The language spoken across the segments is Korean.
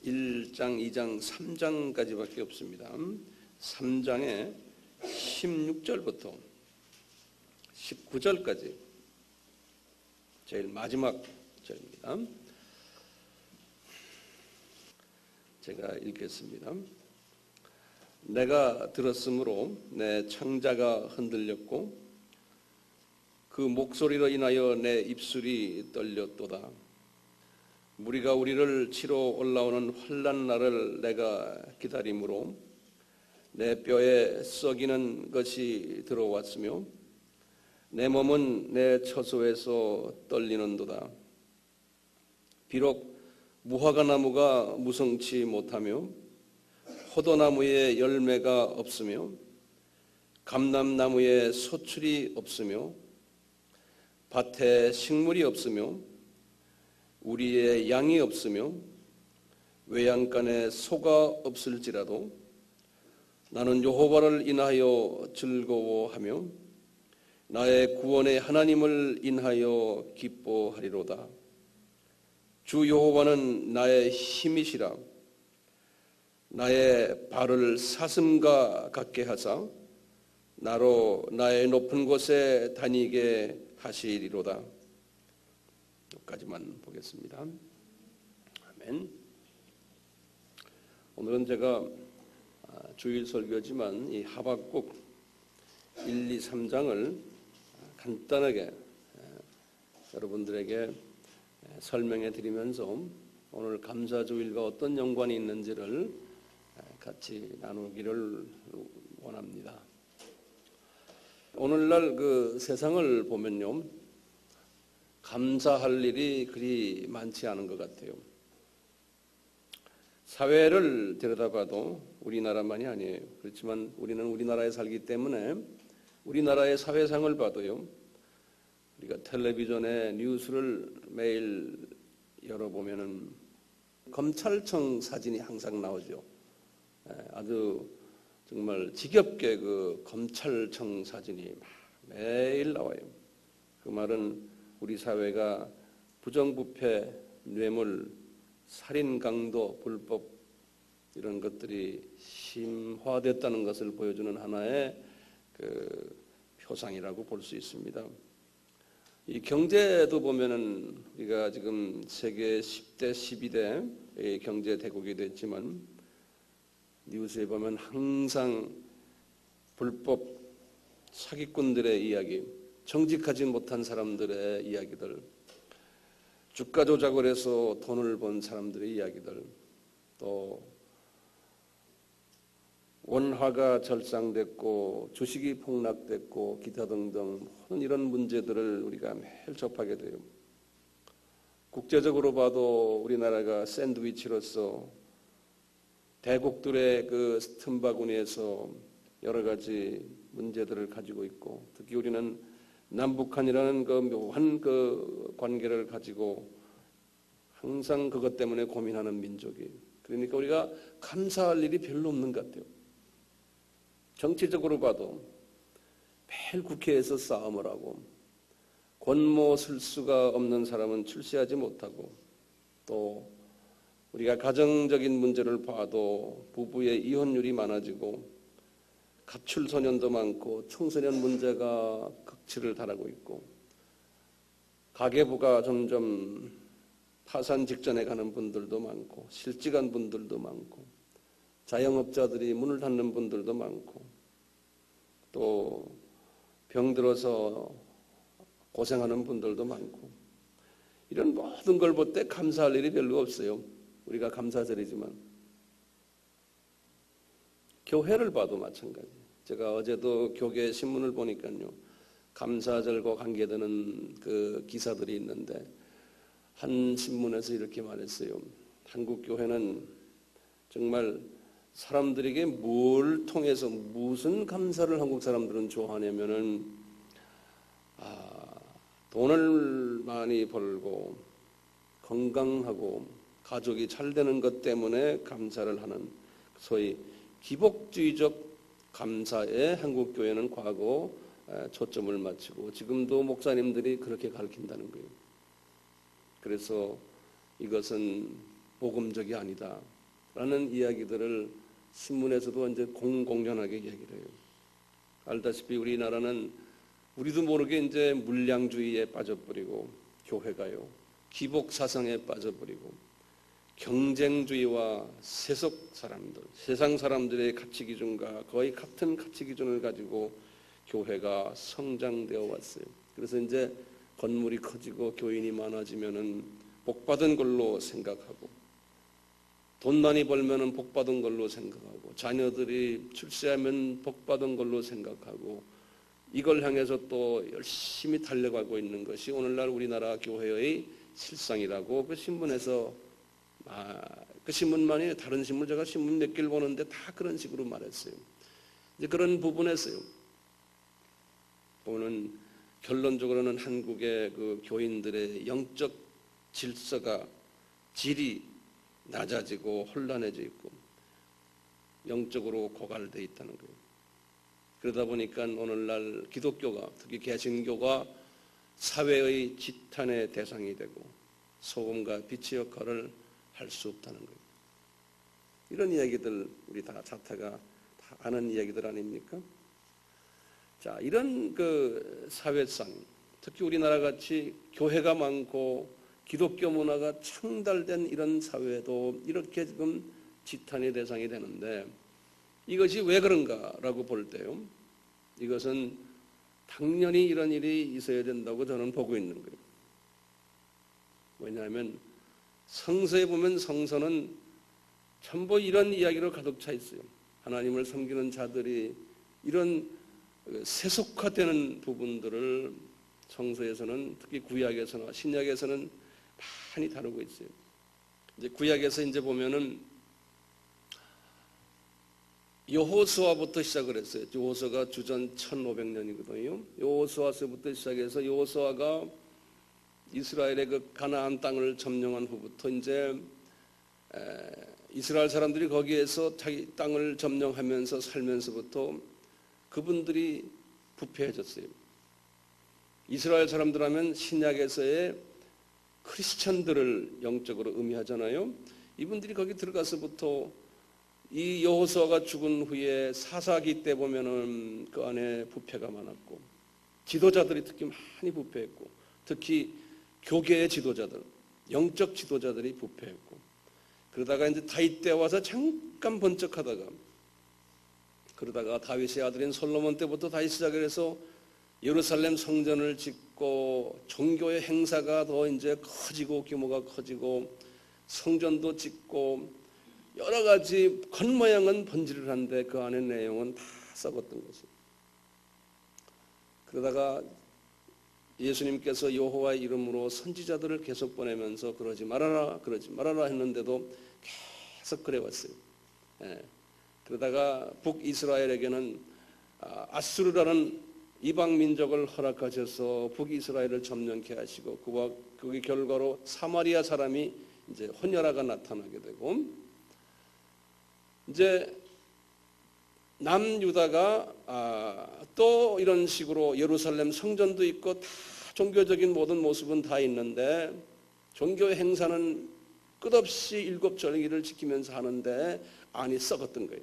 1장, 2장, 3장까지밖에 없습니다. 3장에 16절부터 19절까지 제일 마지막 절입니다. 제가 읽겠습니다. 내가 들었으므로 내 창자가 흔들렸고 그 목소리로 인하여 내 입술이 떨렸도다. 무리가 우리를 치러 올라오는 환난 날을 내가 기다림으로 내 뼈에 썩이는 것이 들어왔으며 내 몸은 내 처소에서 떨리는도다. 비록 무화과 나무가 무성치 못하며 포도나무에 열매가 없으며 감람나무에 소출이 없으며 밭에 식물이 없으며 우리의 양이 없으며 외양간에 소가 없을지라도 나는 여호와를 인하여 즐거워하며 나의 구원의 하나님을 인하여 기뻐하리로다. 주 여호와는 나의 힘이시라. 나의 발을 사슴과 같게 하사 나로 나의 높은 곳에 다니게 하시리로다. 여기까지만 보겠습니다. 아멘. 오늘은 제가 주일 설교지만 이 하박국 1, 2, 3장을 간단하게 여러분들에게 설명해 드리면서 오늘 감사주일과 어떤 연관이 있는지를 같이 나누기를 원합니다. 오늘날 그 세상을 보면요, 감사할 일이 그리 많지 않은 것 같아요. 사회를 들여다봐도 우리나라만이 아니에요. 그렇지만 우리는 우리나라에 살기 때문에 우리나라의 사회상을 봐도요, 우리가 텔레비전에 뉴스를 매일 열어보면은 검찰청 사진이 항상 나오죠. 아주 정말 지겹게 그 검찰청 사진이 매일 나와요. 그 말은 우리 사회가 부정부패, 뇌물, 살인, 강도, 불법 이런 것들이 심화됐다는 것을 보여주는 하나의 그 표상이라고 볼 수 있습니다. 이 경제도 보면은 우리가 지금 세계 10대, 12대 경제 대국이 됐지만 뉴스에 보면 항상 불법 사기꾼들의 이야기, 정직하지 못한 사람들의 이야기들, 주가 조작을 해서 돈을 번 사람들의 이야기들, 또 원화가 절상됐고 주식이 폭락됐고 기타 등등 모든 이런 문제들을 우리가 매일 접하게 돼요. 국제적으로 봐도 우리나라가 샌드위치로서 대국들의 그 틈바구니에서 여러 가지 문제들을 가지고 있고, 특히 우리는 남북한이라는 그 묘한 그 관계를 가지고 항상 그것 때문에 고민하는 민족이에요. 그러니까 우리가 감사할 일이 별로 없는 것 같아요. 정치적으로 봐도 매일 국회에서 싸움을 하고 권모 쓸 수가 없는 사람은 출세하지 못하고, 또 우리가 가정적인 문제를 봐도 부부의 이혼율이 많아지고 가출소년도 많고 청소년 문제가 극치를 달하고 있고 가계부가 점점 파산 직전에 가는 분들도 많고 실직한 분들도 많고 자영업자들이 문을 닫는 분들도 많고 또 병들어서 고생하는 분들도 많고, 이런 모든 걸 볼 때 감사할 일이 별로 없어요. 우리가 감사절이지만 교회를 봐도 마찬가지. 제가 어제도 교계 신문을 보니까요, 감사절과 관계되는 그 기사들이 있는데 한 신문에서 이렇게 말했어요. 한국 교회는 정말 사람들에게 뭘 통해서 무슨 감사를 한국 사람들은 좋아하냐면은 돈을 많이 벌고 건강하고 가족이 잘 되는 것 때문에 감사를 하는 소위 기복주의적 감사에 한국 교회는 과거 초점을 맞추고 지금도 목사님들이 그렇게 가르친다는 거예요. 그래서 이것은 복음적이 아니다라는 이야기들을 신문에서도 이제 공공연하게 이야기를 해요. 알다시피 우리나라는 우리도 모르게 이제 물량주의에 빠져버리고 교회가요 기복 사상에 빠져버리고 경쟁주의와 세속 사람들, 세상 사람들의 가치 기준과 거의 같은 가치 기준을 가지고 교회가 성장되어 왔어요. 그래서 이제 건물이 커지고 교인이 많아지면은 복 받은 걸로 생각하고 돈 많이 벌면은 복 받은 걸로 생각하고 자녀들이 출세하면 복 받은 걸로 생각하고 이걸 향해서 또 열심히 달려가고 있는 것이 오늘날 우리나라 교회의 실상이라고 그 신문에서 그 신문만이 다른 신문 제가 신문 몇 개를 보는데 다 그런 식으로 말했어요. 이제 그런 부분에서요. 보면 결론적으로는 한국의 그 교인들의 영적 질서가 질이 낮아지고 혼란해져 있고 영적으로 고갈되어 있다는 거예요. 그러다 보니까 오늘날 기독교가 특히 개신교가 사회의 지탄의 대상이 되고 소금과 빛의 역할을 할 수 없다는 거예요. 이런 이야기들 우리 다 자타가 다 아는 이야기들 아닙니까? 자, 이런 그 사회상 특히 우리나라 같이 교회가 많고 기독교 문화가 창달된 이런 사회도 이렇게 지금 지탄의 대상이 되는데 이것이 왜 그런가라고 볼 때요. 이것은 당연히 이런 일이 있어야 된다고 저는 보고 있는 거예요. 왜냐하면 성서에 보면 성서는 전부 이런 이야기로 가득 차 있어요. 하나님을 섬기는 자들이 이런 세속화되는 부분들을 성서에서는 특히 구약에서나 신약에서는 많이 다루고 있어요. 이제 구약에서 이제 보면은 여호수아부터 시작을 했어요. 여호수아가 주전 1500년이거든요. 여호수아서부터 시작해서 여호수아가 이스라엘의 그 가나안 땅을 점령한 후부터 이제 이스라엘 사람들이 거기에서 자기 땅을 점령하면서 살면서부터 그분들이 부패해졌어요. 이스라엘 사람들 하면 신약에서의 크리스천들을 영적으로 의미하잖아요. 이분들이 거기 들어가서부터 이 여호수아가 죽은 후에 사사기 때 보면은 그 안에 부패가 많았고 지도자들이 특히 많이 부패했고 특히 교계의 지도자들, 영적 지도자들이 부패했고 그러다가 이제 다윗 때 와서 잠깐 번쩍하다가 그러다가 다윗의 아들인 솔로몬 때부터 다시 시작을 해서 예루살렘 성전을 짓고 종교의 행사가 더 이제 커지고 규모가 커지고 성전도 짓고 여러 가지 겉모양은 번지르한데 그 안의 내용은 다 썩었던 것이에요. 그러다가 예수님께서 여호와의 이름으로 선지자들을 계속 보내면서 그러지 말아라 했는데도 계속 그래왔어요. 그러다가 북이스라엘에게는 아수르라는 이방 민족을 허락하셔서 북이스라엘을 점령케 하시고 그 결과로 사마리아 사람이 이제 혼혈아가 나타나게 되고 이제 남유다가 또 이런 식으로 예루살렘 성전도 있고 다 종교적인 모든 모습은 다 있는데 종교 행사는 끝없이 일곱 절기를 지키면서 하는데 안이 썩었던 거예요.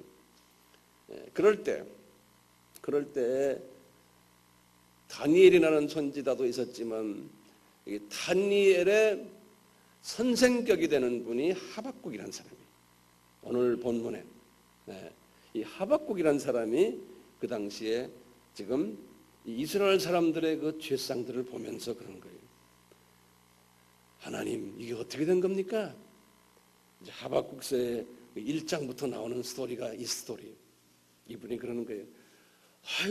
그럴 때 다니엘이라는 선지자도 있었지만 다니엘의 선생격이 되는 분이 하박국이라는 사람이에요. 오늘 본문에 이 하박국이라는 사람이 그 당시에 지금 이스라엘 사람들의 그 죄상들을 보면서 그런 거예요. 하나님, 이게 어떻게 된 겁니까? 이제 하박국서의 1장부터 나오는 스토리가 이 스토리예요. 이분이 그러는 거예요.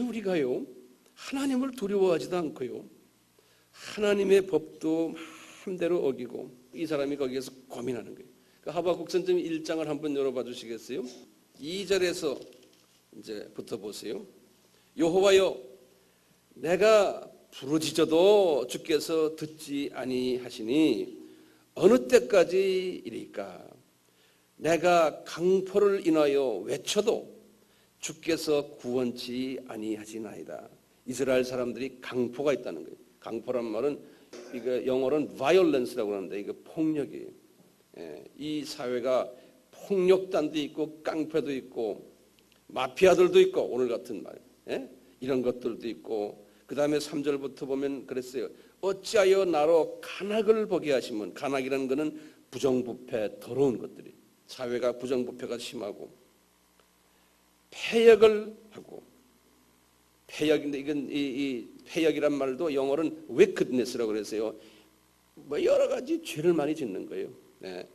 우리가요 하나님을 두려워하지도 않고요 하나님의 법도 마음대로 어기고 이 사람이 거기에서 고민하는 거예요. 하박국서 1장을 한번 열어봐 주시겠어요? 2절에서 이제 붙어 보세요. 여호와여, 내가 부르짖어도 주께서 듣지 아니하시니 어느 때까지 이리까? 내가 강포를 인하여 외쳐도 주께서 구원치 아니하시나이다. 이스라엘 사람들이 강포가 있다는 거예요. 강포란 말은 이거 영어로는 violence라고 하는데 이거 폭력이에요. 이 사회가 폭력단도 있고 깡패도 있고 마피아들도 있고 오늘 같은 말 이런 것들도 있고 그 다음에 3절부터 보면 그랬어요. 어찌하여 나로 간악을 보게 하시면 간악이라는 것은 부정부패 더러운 것들이 사회가 부정부패가 심하고 폐역을 하고 폐역인데 이건 이 폐역이란 말도 영어로는 wickedness라고 그랬어요. 뭐 여러 가지 죄를 많이 짓는 거예요.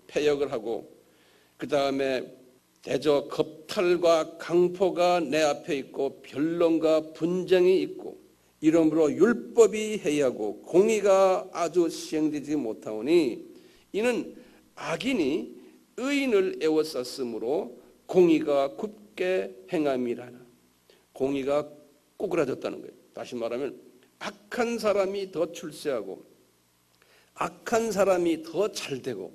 폐역을 하고 그 다음에 대저 겁탈과 강포가 내 앞에 있고 변론과 분쟁이 있고 이러므로 율법이 해이하고 공의가 아주 시행되지 못하오니 이는 악인이 의인을 애워쌌으므로 공의가 굽게 행함이라나. 공의가 꼬그라졌다는 거예요. 다시 말하면 악한 사람이 더 출세하고 악한 사람이 더 잘되고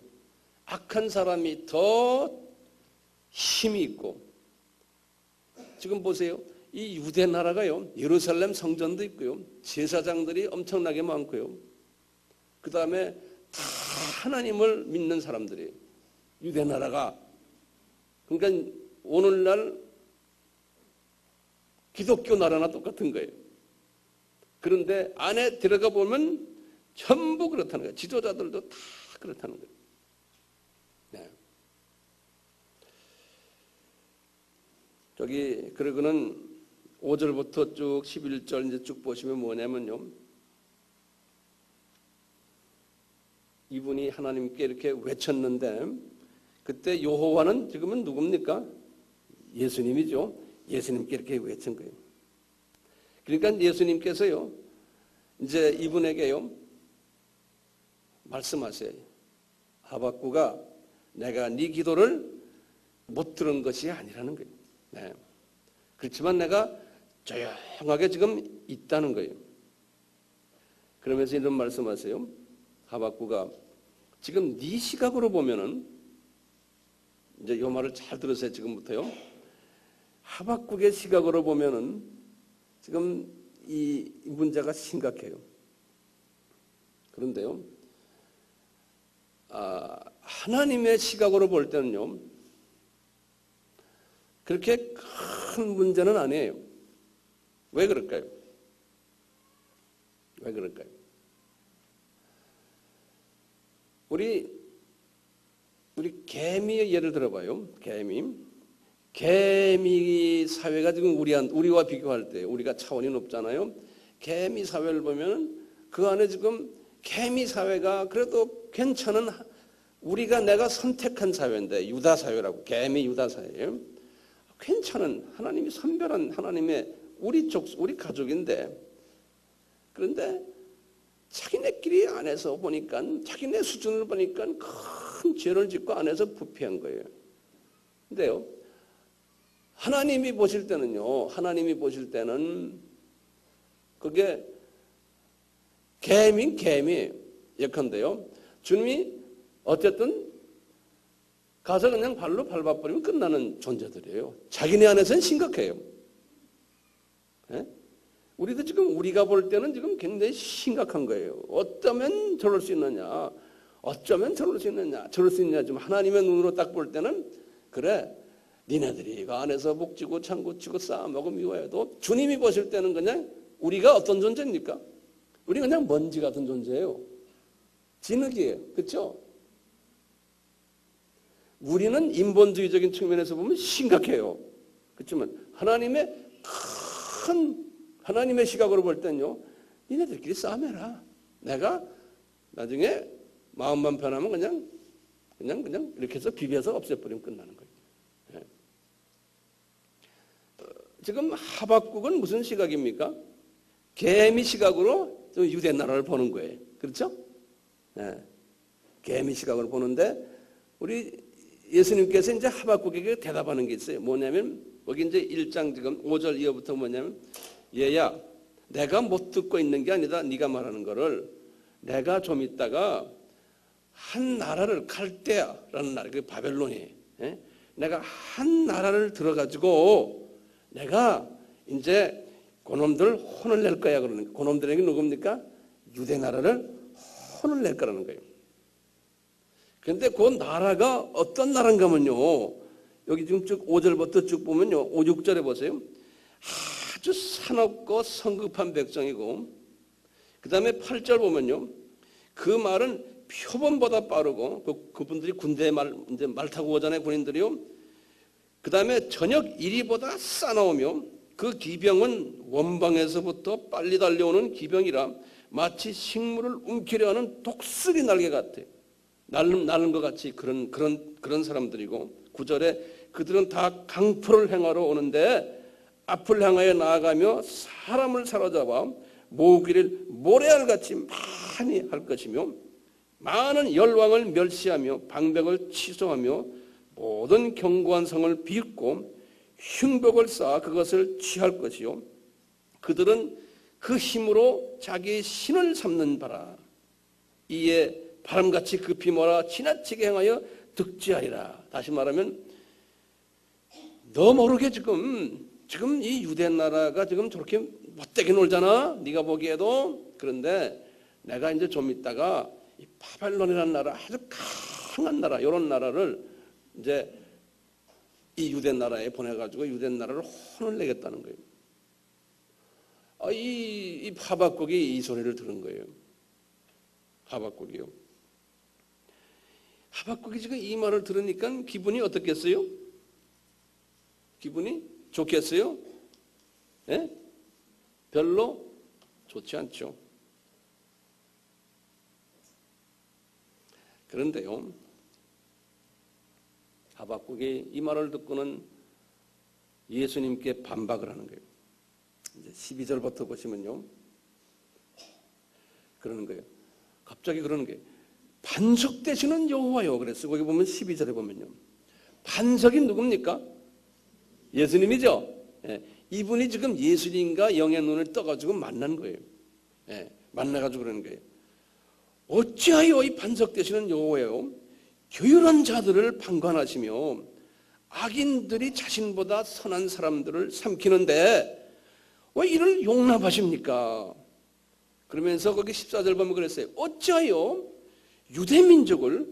악한 사람이 더 힘이 있고 지금 보세요. 이 유대 나라가요. 예루살렘 성전도 있고요. 제사장들이 엄청나게 많고요. 그 다음에 다 하나님을 믿는 사람들이 유대 나라가 그러니까 오늘날 기독교 나라나 똑같은 거예요. 그런데 안에 들어가 보면 전부 그렇다는 거예요. 지도자들도 다 그렇다는 거예요. 네. 저기 그러고는 5절부터 쭉 11절 이제 쭉 보시면 뭐냐면요. 이분이 하나님께 이렇게 외쳤는데 그때 여호와는 지금은 누굽니까? 예수님이죠. 예수님께 이렇게 외친 거예요. 그러니까 예수님께서요. 이제 이분에게요. 말씀하세요. 하박구가 내가 네 기도를 못 들은 것이 아니라는 거예요. 네. 그렇지만 내가 조용하게 지금 있다는 거예요. 그러면서 이런 말씀하세요. 하박구가 지금 네 시각으로 보면은 이제 이 말을 잘 들으세요. 지금부터요. 하박국의 시각으로 보면은 지금 이 문제가 심각해요. 그런데요. 하나님의 시각으로 볼 때는요. 그렇게 큰 문제는 아니에요. 왜 그럴까요? 왜 그럴까요? 우리 개미의 예를 들어봐요. 개미 사회가 지금 우리와 비교할 때 우리가 차원이 높잖아요. 개미 사회를 보면 그 안에 지금 개미 사회가 그래도 괜찮은 내가 선택한 사회인데 유다 사회라고 개미 유다 사회예요. 괜찮은 하나님이 선별한 하나님의 우리 가족인데 그런데 자기네끼리 안에서 보니까 자기네 수준을 보니까 큰 죄를 짓고 안에서 부패한 거예요. 근데요. 하나님이 보실 때는 그게 개미 예컨대요. 주님이 어쨌든 가서 그냥 발로 밟아버리면 끝나는 존재들이에요. 자기네 안에서는 심각해요. 네? 우리도 지금 우리가 볼 때는 지금 굉장히 심각한 거예요. 어쩌면 저럴 수 있느냐. 저럴 수 있느냐. 지금 하나님의 눈으로 딱 볼 때는 그래. 니네들이 그 안에서 목지고 창고치고 싸움하고 미워해도 주님이 보실 때는 그냥 우리가 어떤 존재입니까? 우리 그냥 먼지 같은 존재예요. 진흙이에요. 그렇죠? 우리는 인본주의적인 측면에서 보면 심각해요. 그렇지만 하나님의 시각으로 볼 때는요. 니네들끼리 싸움해라. 내가 나중에 마음만 편하면 그냥 이렇게 해서 비벼서 없애버리면 끝나는 거예요. 네. 지금 하박국은 무슨 시각입니까? 개미 시각으로 유대 나라를 보는 거예요. 그렇죠? 네. 개미 시각으로 보는데 우리 예수님께서 이제 하박국에게 대답하는 게 있어요. 뭐냐면 여기 이제 1장 지금 5절 이하부터 뭐냐면 얘야 내가 못 듣고 있는 게 아니다. 네가 말하는 거를 내가 좀 있다가 한 나라를 갈대아라는 나라, 그 바벨론이 내가 한 나라를 들어가지고 내가 이제 그놈들 혼을 낼 거야 그러는 거예요. 그놈들에게 누굽니까? 유대 나라를 혼을 낼 거라는 거예요. 근데 그 나라가 어떤 나라인가면요. 여기 지금 쭉 5절부터 쭉 보면요. 5, 6절에 보세요. 아주 사납고 성급한 백성이고, 그 다음에 8절 보면요. 그 말은 표범보다 빠르고, 그분들이 군대에 말 타고 오잖아요, 군인들이요. 그 다음에 저녁 이리보다 싸나오며, 그 기병은 원방에서부터 빨리 달려오는 기병이라 마치 식물을 움키려 하는 독수리 날개 같아. 날는 것 같이 그런 사람들이고, 9절에 그들은 다 강포를 행하러 오는데 앞을 향하여 나아가며 사람을 사로잡아 모으기를 모래알같이 많이 할 것이며 많은 열왕을 멸시하며 방백을 취소하며 모든 견고한 성을 비웃고 흉복을 쌓아 그것을 취할 것이요 그들은 그 힘으로 자기의 신을 삼는 바라. 이에 바람같이 급히 몰아 지나치게 행하여 득지하리라. 다시 말하면 너 모르게 지금 이 유대 나라가 지금 저렇게 못되게 놀잖아. 네가 보기에도. 그런데 내가 이제 좀 있다가 이 바벨론이라는 나라, 아주 강한 나라, 이런 나라를 이제 이 유대 나라에 보내가지고 유대 나라를 혼을 내겠다는 거예요. 이 하박국이 이 소리를 들은 거예요. 하박국이요. 하박국이 지금 이 말을 들으니까 기분이 어떻겠어요? 기분이 좋겠어요? 예? 별로 좋지 않죠. 그런데요, 하박국이 이 말을 듣고는 예수님께 반박을 하는 거예요. 이제 12절부터 보시면요, 그러는 거예요. 갑자기 그러는 거예요. 반석 되시는 여호와요. 그랬어요. 거기 보면 12절에 보면요. 반석이 누굽니까? 예수님이죠. 예. 이분이 지금 예수님과 영의 눈을 떠가지고 만난 거예요. 예. 만나가지고 그러는 거예요. 어찌하여 이 반석 되시는 여호와요. 교율한 자들을 방관하시며 악인들이 자신보다 선한 사람들을 삼키는데 왜 이를 용납하십니까? 그러면서 거기 14절 보면 그랬어요. 어찌하여 유대민족을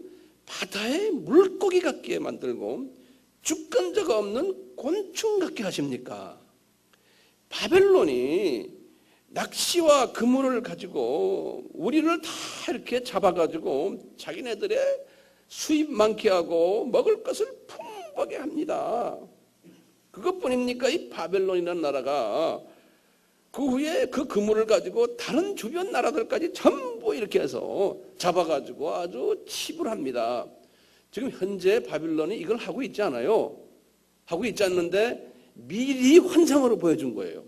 바다의 물고기 같게 만들고 주권자가 없는 곤충 같게 하십니까? 바벨론이 낚시와 그물을 가지고 우리를 다 이렇게 잡아가지고 자기네들의 수입 많게 하고 먹을 것을 풍부하게 합니다. 그것뿐입니까? 이 바벨론이라는 나라가 그 후에 그 그물을 가지고 다른 주변 나라들까지 전부 이렇게 해서 잡아가지고 아주 치부합니다. 지금 현재 바빌론이 이걸 하고 있지 않아요. 하고 있지 않는데 미리 환상으로 보여준 거예요.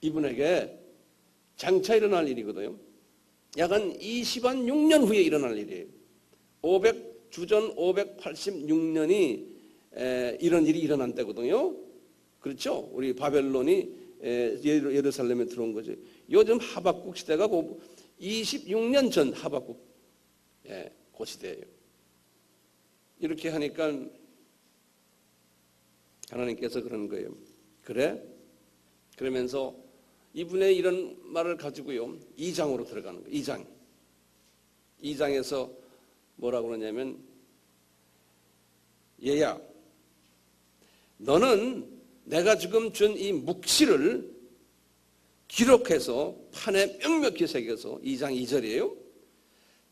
이분에게 장차 일어날 일이거든요. 약 한 26년 후에 일어날 일이에요. 주전 586년이 이런 일이 일어난 때거든요. 그렇죠? 우리 바벨론이 예루살렘에 들어온 거죠. 요즘 하박국 시대가 26년 전 하박국 그 시대예요. 이렇게 하니까 하나님께서 그러는 거예요. 그래? 그러면서 이분의 이런 말을 가지고요 2장으로 들어가는 거예요. 2장에서 뭐라고 그러냐면 얘야 너는 내가 지금 준 이 묵시를 기록해서 판에 명명히 새겨서 2장 2절이에요.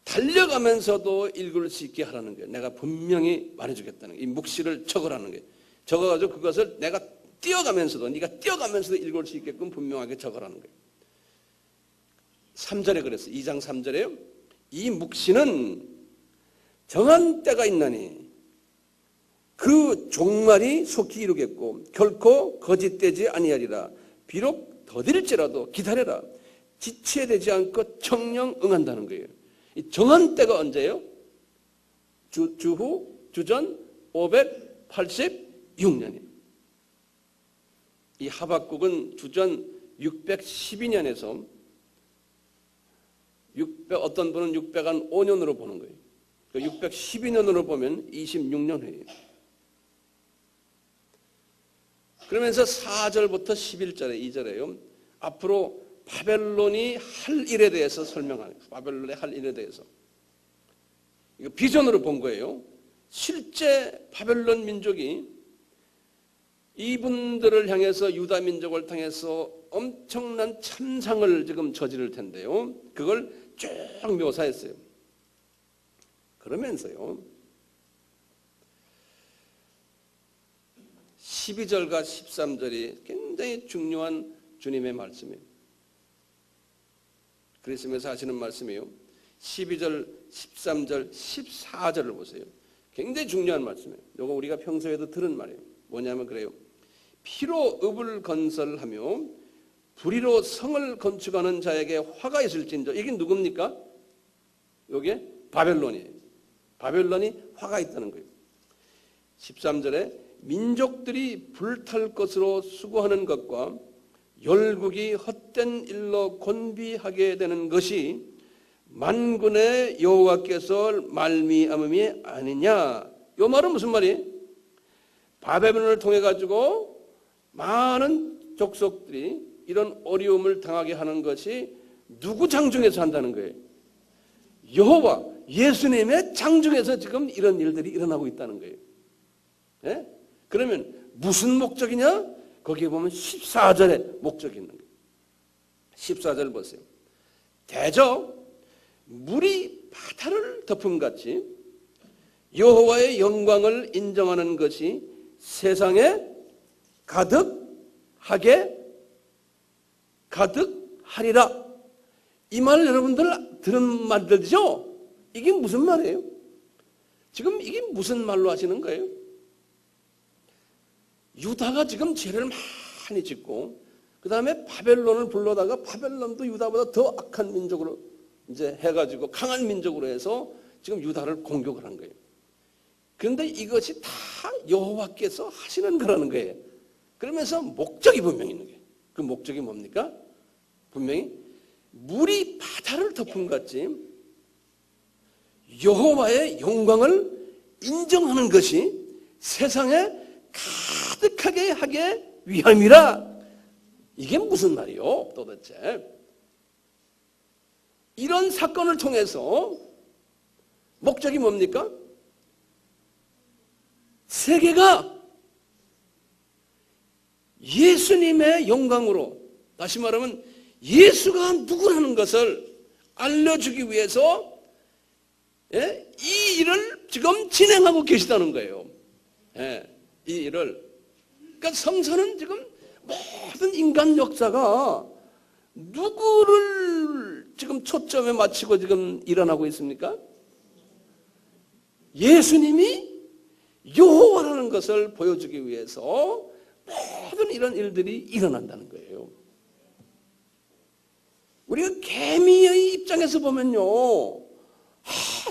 달려가면서도 읽을 수 있게 하라는 거예요. 내가 분명히 말해주겠다는 거예요. 이 묵시를 적으라는 거예요. 적어가지고 그것을 내가 네가 뛰어가면서도 읽을 수 있게끔 분명하게 적으라는 거예요. 3절에 그랬어요. 2장 3절에요. 이 묵시는 정한 때가 있나니 그 종말이 속히 이루겠고 결코 거짓되지 아니하리라. 비록 더딜지라도 기다려라. 지체되지 않고 청령 응한다는 거예요. 이 정한 때가 언제예요? 주전 586년이에요. 이 하박국은 주전 612년에서 어떤 분은 605년으로 보는 거예요. 612년으로 보면 26년 후예요. 그러면서 4절부터 11절에 2절에요. 앞으로 바벨론이 할 일에 대해서 설명하는 거예요. 바벨론의 할 일에 대해서. 이거 비전으로 본 거예요. 실제 바벨론 민족이 이분들을 향해서 유다 민족을 통해서 엄청난 참상을 지금 저지를 텐데요. 그걸 쭉 묘사했어요. 그러면서요, 12절과 13절이 굉장히 중요한 주님의 말씀이에요. 그리스도에서 하시는 말씀이에요. 12절, 13절, 14절을 보세요. 굉장히 중요한 말씀이에요. 이거 우리가 평소에도 들은 말이에요. 뭐냐면 그래요. 피로 읍을 건설하며 불의로 성을 건축하는 자에게 화가 있을진저. 이게 누굽니까? 이게 바벨론이에요. 바벨론이 화가 있다는 거예요. 13절에 민족들이 불탈 것으로 수고하는 것과 열국이 헛된 일로 곤비하게 되는 것이 만군의 여호와께서 말미암음이 아니냐. 이 말은 무슨 말이에요? 바벨론을 통해 가지고 많은 족속들이 이런 어려움을 당하게 하는 것이 누구 장중에서 한다는 거예요? 여호와 예수님의 장중에서 지금 이런 일들이 일어나고 있다는 거예요. 예? 그러면 무슨 목적이냐? 거기에 보면 14절에 목적이 있는 거예요. 14절 보세요. 대저 물이 바다를 덮음같이 여호와의 영광을 인정하는 것이 세상에 가득하리라. 이 말 여러분들 들은 말들이죠? 이게 무슨 말이에요? 지금 이게 무슨 말로 하시는 거예요? 유다가 지금 죄를 많이 짓고 그 다음에 바벨론을 불러다가 바벨론도 유다보다 더 악한 민족으로 이제 해가지고 강한 민족으로 해서 지금 유다를 공격을 한 거예요. 그런데 이것이 다 여호와께서 하시는 거라는 거예요. 그러면서 목적이 분명히 있는 거예요. 그 목적이 뭡니까? 분명히 물이 바다를 덮음같이 여호와의 영광을 인정하는 것이 세상에 가득하게 하게 위함이라. 이게 무슨 말이요 도대체? 이런 사건을 통해서 목적이 뭡니까? 세계가 예수님의 영광으로, 다시 말하면 예수가 누구라는 것을 알려주기 위해서 이 일을 지금 진행하고 계시다는 거예요. 이 일을. 그러니까 성서는 지금 모든 인간 역사가 누구를 지금 초점에 맞추고 지금 일어나고 있습니까? 예수님이 여호와라는 것을 보여주기 위해서 모든 이런 일들이 일어난다는 거예요. 우리가 개미의 입장에서 보면요,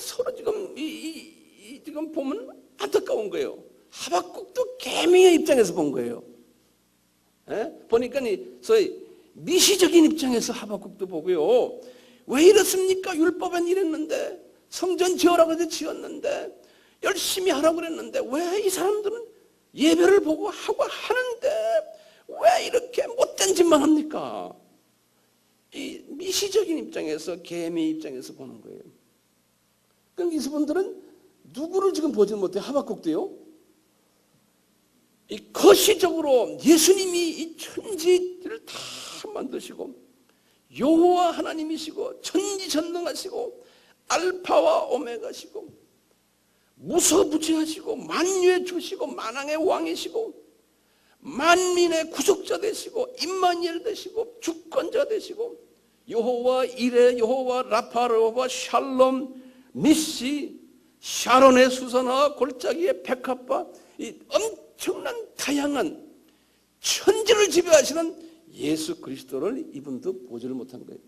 서로 지금 지금 보면 안타까운 거예요. 하박국도 개미의 입장에서 본 거예요. 보니까 소위 미시적인 입장에서 하박국도 보고요. 왜 이렇습니까? 율법엔 이랬는데, 성전 지어라고 해서 지었는데, 열심히 하라고 그랬는데 왜 이 사람들은 예배를 보고 하고 하는데 왜 이렇게 못된 짓만 합니까? 이 미시적인 입장에서, 개미 입장에서 보는 거예요. 그럼 이분들은 누구를 지금 보지 못해? 하박국도요. 이 거시적으로 예수님이 이 천지를 다 만드시고 여호와 하나님이시고 천지전능하시고 알파와 오메가시고 무서무지하시고 만유의 주시고 만왕의 왕이시고 만민의 구속자 되시고 임마누엘 되시고 주권자 되시고 여호와 이레, 여호와 라파, 여호와 샬롬, 니시, 샤론의 수선화, 골짜기의 백합화, 이 엄청난 다양한 천지를 지배하시는 예수 그리스도를 이분도 보지를 못한 거예요.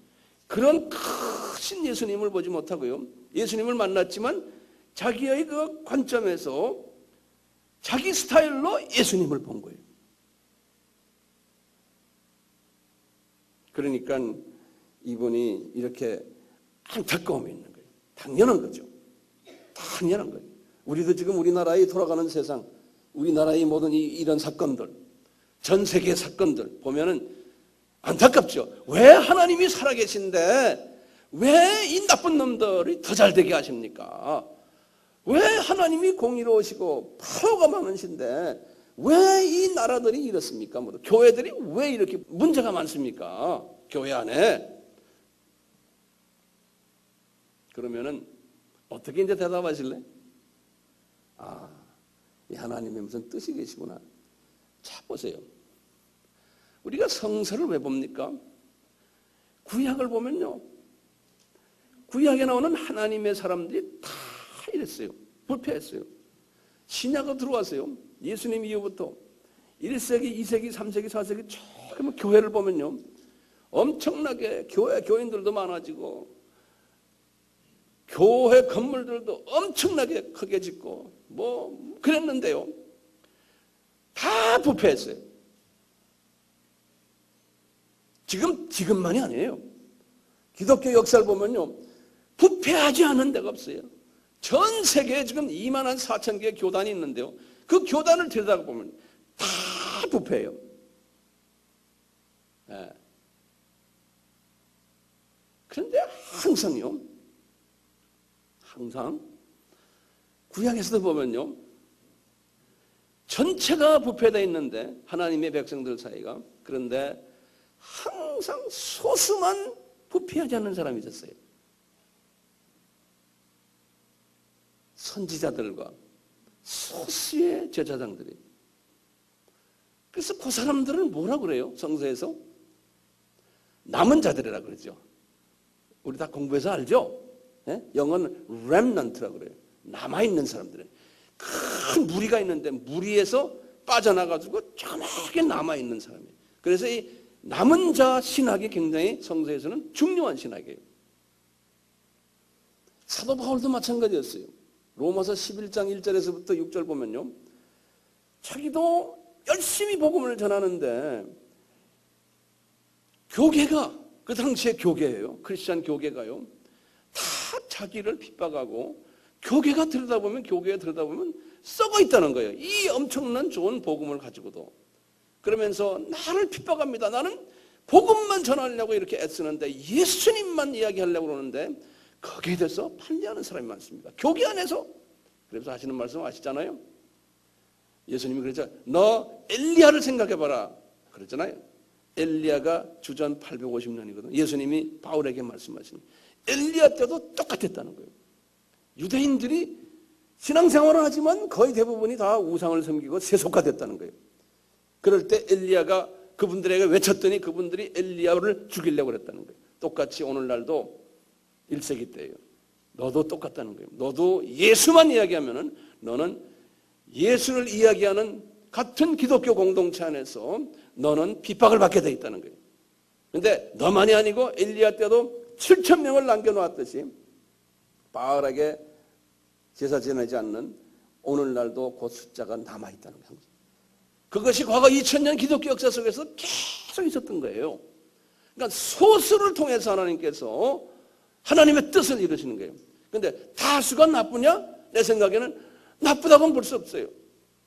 그런 크신 예수님을 보지 못하고요, 예수님을 만났지만 자기의 그 관점에서 자기 스타일로 예수님을 본 거예요. 그러니까 이분이 이렇게 안타까움이 있는 거예요. 당연한 거죠. 당연한 거예요. 우리도 지금 우리나라에 돌아가는 세상, 우리나라의 모든 이런 사건들, 전 세계 사건들 보면은 안타깝죠. 왜 하나님이 살아계신데 왜 이 나쁜 놈들이 더 잘되게 하십니까? 왜 하나님이 공의로우시고 파워가 많으신데 왜 이 나라들이 이렇습니까? 교회들이 왜 이렇게 문제가 많습니까? 교회 안에. 그러면은 어떻게 이제 대답하실래? 아, 이 하나님의 무슨 뜻이 계시구나. 자, 보세요. 우리가 성서를 왜 봅니까? 구약을 보면요, 구약에 나오는 하나님의 사람들이 다 이랬어요. 불패했어요. 신약으로 들어왔어요. 예수님 이후부터 1세기, 2세기, 3세기, 4세기 처음 교회를 보면요, 엄청나게 교인들도 많아지고 교회 건물들도 엄청나게 크게 짓고 뭐 그랬는데요, 다 부패했어요. 지금만이 아니에요. 기독교 역사를 보면요, 부패하지 않은 데가 없어요. 전 세계에 지금 2만 4천 개의 교단이 있는데요, 그 교단을 들여다보면 다 부패해요. 네. 그런데 항상 구약에서도 보면요, 전체가 부패되어 있는데 하나님의 백성들 사이가, 그런데 항상 소수만 부패하지 않는 사람이 있었어요. 선지자들과 소수의 제사장들이. 그래서 그 사람들은 뭐라고 그래요? 성서에서 남은 자들이라 그러죠. 우리 다 공부해서 알죠? 예? 영어는 remnant라고 그래요. 남아있는 사람들은. 큰 무리가 있는데 무리에서 빠져나가지고 조그맣게 남아있는 사람이에요. 그래서 이 남은 자 신학이 굉장히 성서에서는 중요한 신학이에요. 사도 바울도 마찬가지였어요. 로마서 11장 1절에서부터 6절 보면요, 자기도 열심히 복음을 전하는데 교계가, 그 당시에 교계예요. 크리스찬 교계가요, 다 자기를 핍박하고, 교계가 들여다보면 썩어 있다는 거예요. 이 엄청난 좋은 복음을 가지고도. 그러면서 나를 핍박합니다. 나는 복음만 전하려고 이렇게 애쓰는데 예수님만 이야기하려고 그러는데 거기에 대해서 반대하는 사람이 많습니다. 교계 안에서. 그래서 하시는 말씀 아시잖아요. 예수님이 그랬죠. 너 엘리야를 생각해봐라. 그랬잖아요. 엘리야가 주전 850년이거든. 예수님이 바울에게 말씀하시는, 엘리야 때도 똑같았다는 거예요. 유대인들이 신앙생활을 하지만 거의 대부분이 다 우상을 섬기고 세속화됐다는 거예요. 그럴 때 엘리야가 그분들에게 외쳤더니 그분들이 엘리야를 죽이려고 그랬다는 거예요. 똑같이 오늘날도 1세기 때예요. 너도 똑같다는 거예요. 너도 예수만 이야기하면은 너는 예수를 이야기하는 같은 기독교 공동체 안에서 너는 핍박을 받게 돼 있다는 거예요. 그런데 너만이 아니고 엘리야 때도 7,000명을 남겨놓았듯이 바알에게 제사 지내지 않는 오늘날도 그 숫자가 남아있다는 거예요. 그것이 과거 2000년 기독교 역사 속에서 계속 있었던 거예요. 그러니까 소수를 통해서 하나님께서 하나님의 뜻을 이루시는 거예요. 그런데 다수가 나쁘냐? 내 생각에는 나쁘다고는 볼 수 없어요.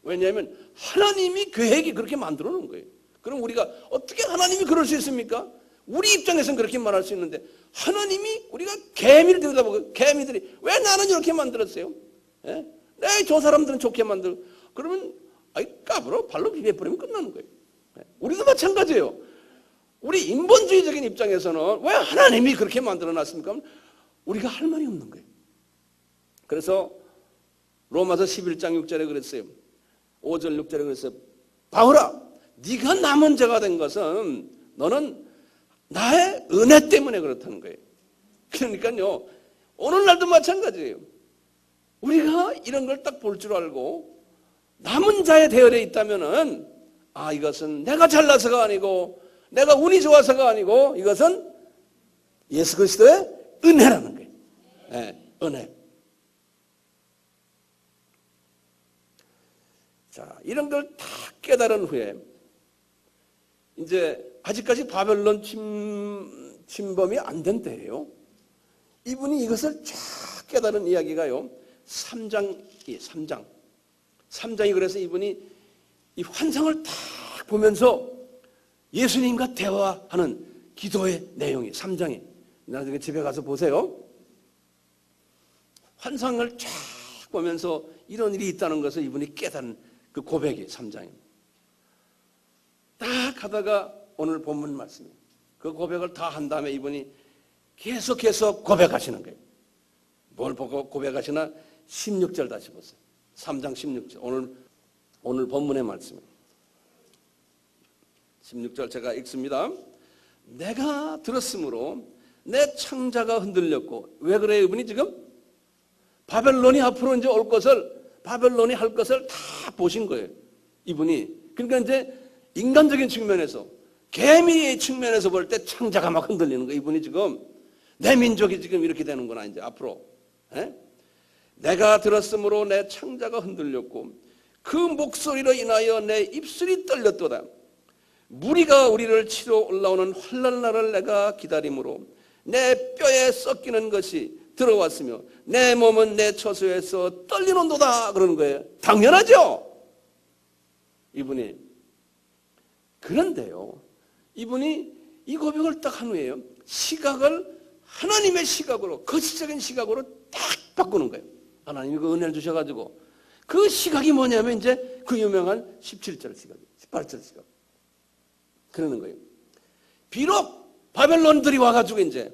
왜냐하면 하나님이 계획이 그렇게 만들어 놓은 거예요. 그럼 우리가 어떻게 하나님이 그럴 수 있습니까? 우리 입장에서는 그렇게 말할 수 있는데, 하나님이, 우리가 개미를 들여다보고 개미들이 왜 나는 이렇게 만들었어요? 예? 저 사람들은 좋게 만들고, 그러면 까불어 발로 비벼버리면 끝나는 거예요. 예? 우리도 마찬가지예요. 우리 인본주의적인 입장에서는 왜 하나님이 그렇게 만들어놨습니까? 우리가 할 말이 없는 거예요. 그래서 로마서 11장 6절에 그랬어요. 5절 6절에 그랬어요. 바울아, 네가 남은 자가 된 것은 너는 나의 은혜 때문에 그렇다는 거예요. 그러니까요, 오늘날도 마찬가지예요. 우리가 이런 걸 딱 볼 줄 알고 남은 자의 대열에 있다면은, 이것은 내가 잘나서가 아니고 내가 운이 좋아서가 아니고 이것은 예수 그리스도의 은혜라는 거예요. 네, 은혜. 자, 이런 걸 다 깨달은 후에 이제 아직까지 바벨론 침범이 안 된 때예요. 이분이 이것을 쫙 깨달은 이야기가요, 3장이 그래서 이분이 이 환상을 딱 보면서 예수님과 대화하는 기도의 내용이 3장이, 나중에 집에 가서 보세요. 환상을 쫙 보면서 이런 일이 있다는 것을 이분이 깨달은 그 고백이 3장입니다. 딱 하다가 오늘 본문 말씀이에요. 그 고백을 다 한 다음에 이분이 계속해서 고백하시는 거예요. 뭘 보고 고백하시나? 16절 다시 보세요. 3장 16절. 오늘 본문의 말씀이에요. 16절 제가 읽습니다. 내가 들었으므로 내 창자가 흔들렸고. 왜 그래요? 이분이 지금 바벨론이 앞으로 이제 올 것을, 바벨론이 할 것을 다 보신 거예요. 이분이. 그러니까 이제 인간적인 측면에서, 개미의 측면에서 볼 때 창자가 막 흔들리는 거예요. 이분이 지금 내 민족이 지금 이렇게 되는구나 이제 앞으로. 에? 내가 들었으므로 내 창자가 흔들렸고 그 목소리로 인하여 내 입술이 떨렸도다. 무리가 우리를 치러 올라오는 환난 날을 내가 기다림으로 내 뼈에 썩기는 것이 들어왔으며 내 몸은 내 처소에서 떨리는도다. 그러는 거예요. 당연하죠. 이분이. 그런데요, 이분이 이 고백을 딱 한 후에요, 시각을 하나님의 시각으로, 거시적인 시각으로 딱 바꾸는 거예요. 하나님이 그 은혜를 주셔가지고 그 시각이 뭐냐면 이제 그 유명한 17절 시각, 18절 시각. 그러는 거예요. 비록 바벨론들이 와가지고 이제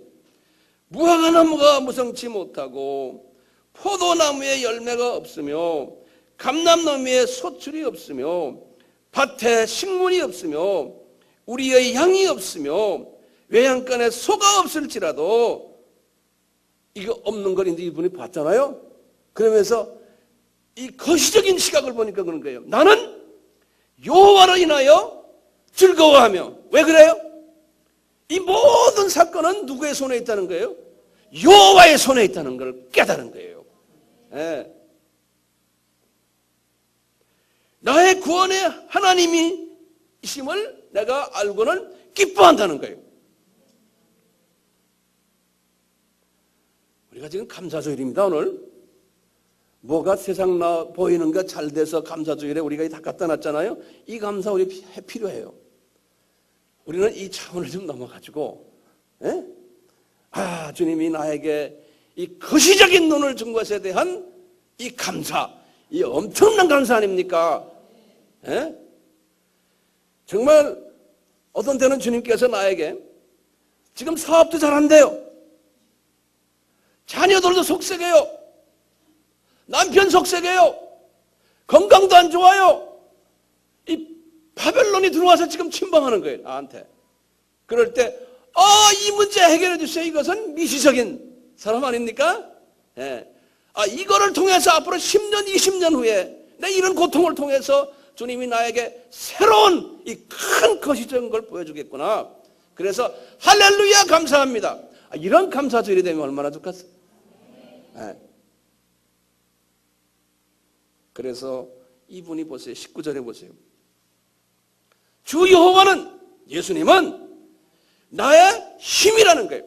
무화과나무가 무성치 못하고 포도나무에 열매가 없으며 감람나무에 소출이 없으며 밭에 식물이 없으며 우리의 양이 없으며 외양간에 소가 없을지라도 이거 없는 걸 이제 이분이 봤잖아요. 그러면서 이 거시적인 시각을 보니까 그런 거예요. 나는 여호와로 인하여 즐거워하며. 왜 그래요? 이 모든 사건은 누구의 손에 있다는 거예요? 여호와의 손에 있다는 걸 깨달은 거예요. 예. 나의 구원의 하나님이 이심을 내가 알고는 기뻐한다는 거예요. 우리가 지금 감사주일입니다. 오늘 뭐가 세상 나 보이는 거 잘 돼서 감사주일에 우리가 다 갖다 놨잖아요. 이 감사 우리 필요해요. 우리는 이 차원을 좀 넘어가지고, 예? 아, 주님이 나에게 이 거시적인 눈을 준 것에 대한 이 감사, 이 엄청난 감사 아닙니까? 예? 정말 어떤 때는 주님께서 나에게 지금 사업도 잘 안 돼요. 자녀들도 속색해요. 남편 속색해요. 건강도 안 좋아요. 이 바벨론이 들어와서 지금 침범하는 거예요, 나한테. 그럴 때, 이 문제 해결해 주세요. 이것은 미시적인 사람 아닙니까? 예. 이거를 통해서 앞으로 10년, 20년 후에 내 이런 고통을 통해서 주님이 나에게 새로운 이 큰 거시적인 걸 보여주겠구나. 그래서 할렐루야 감사합니다. 이런 감사절이 되면 얼마나 좋겠어요. 네. 그래서 이분이 보세요. 19절에 보세요. 주 여호와는, 예수님은 나의 힘이라는 거예요.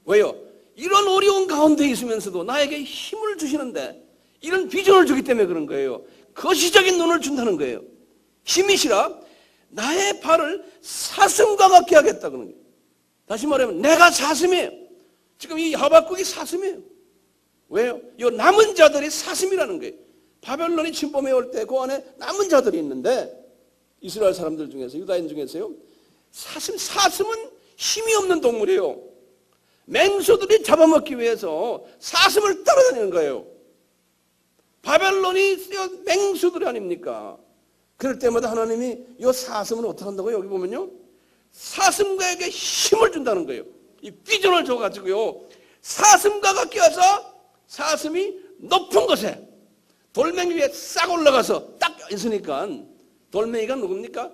왜요? 이런 어려운 가운데 있으면서도 나에게 힘을 주시는데 이런 비전을 주기 때문에 그런 거예요. 거시적인 눈을 준다는 거예요. 힘이시라 나의 발을 사슴과 같게 하겠다 그러는 거예요. 다시 말하면 내가 사슴이에요. 지금 이 하박국이 사슴이에요. 왜요? 이 남은 자들이 사슴이라는 거예요. 바벨론이 침범해 올 때 그 안에 남은 자들이 있는데 이스라엘 사람들 중에서, 유다인 중에서요, 사슴은 힘이 없는 동물이에요. 맹수들이 잡아먹기 위해서 사슴을 따라다니는 거예요. 바벨론이 맹수들 아닙니까? 그럴 때마다 하나님이 이 사슴은 어떻게 한다고요? 여기 보면요, 사슴과에게 힘을 준다는 거예요. 이 비전을 줘가지고요, 사슴과 같게 해서 사슴이 높은 곳에 돌멩이 위에 싹 올라가서 딱 있으니까, 돌멩이가 누굽니까?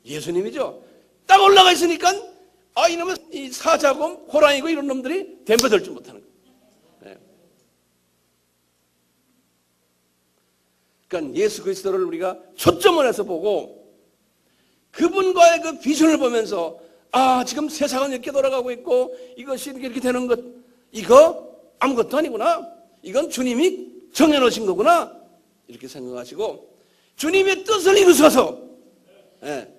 예수님이죠. 딱 올라가 있으니까 이놈은 이 사자곰, 호랑이고 이런 놈들이 덤벼들지 못하는 거예요. 네. 그러니까 예수 그리스도를 우리가 초점을 해서 보고 그분과의 그 비전을 보면서 지금 세상은 이렇게 돌아가고 있고 이것이 이렇게 되는 것, 이거 아무것도 아니구나. 이건 주님이 정해놓으신 거구나. 이렇게 생각하시고 주님의 뜻을 이루셔서, 예,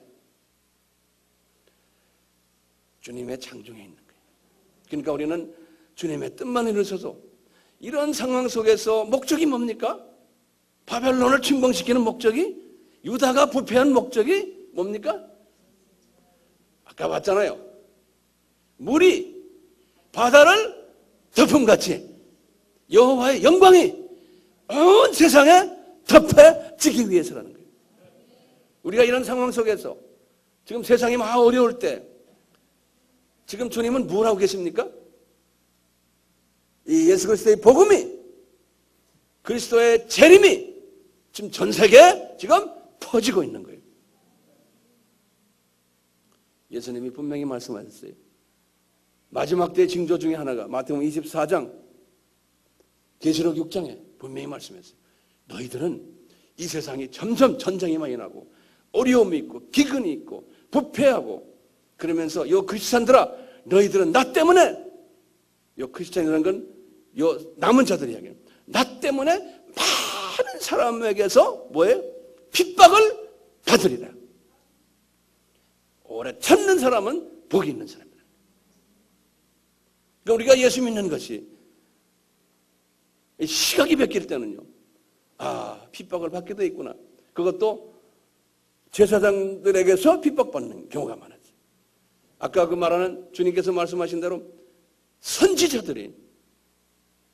주님의 창중에 있는 거예요. 그러니까 우리는 주님의 뜻만 이루셔서 이런 상황 속에서 목적이 뭡니까? 바벨론을 침공시키는 목적이, 유다가 부패한 목적이 뭡니까? 아까 봤잖아요. 물이 바다를 덮음같이 여호와의 영광이 온 세상에 덮여지기 위해서라는 거예요. 우리가 이런 상황 속에서 지금 세상이 막 어려울 때 지금 주님은 뭘 하고 계십니까? 이 예수 그리스도의 복음이, 그리스도의 재림이 지금 전 세계에 지금 퍼지고 있는 거예요. 예수님이 분명히 말씀하셨어요. 마지막 때의 징조 중에 하나가 마태복음 24장, 계시록 6장에 분명히 말씀했어요. 너희들은 이 세상이 점점 전쟁이 많이 나고 어려움이 있고 기근이 있고 부패하고 그러면서 요 크리스찬들아, 너희들은 나 때문에, 요 크리스찬이라는 건 요 남은 자들이 이야기해요. 나 때문에 많은 사람에게서 뭐예요? 핍박을 받으리라. 오래 참는 사람은 복이 있는 사람이다. 그러니까 우리가 예수 믿는 것이 시각이 바뀔 때는요, 아, 핍박을 받게 돼 있구나. 그것도 제사장들에게서 핍박받는 경우가 많았지. 아까 그 말하는 주님께서 말씀하신 대로 선지자들이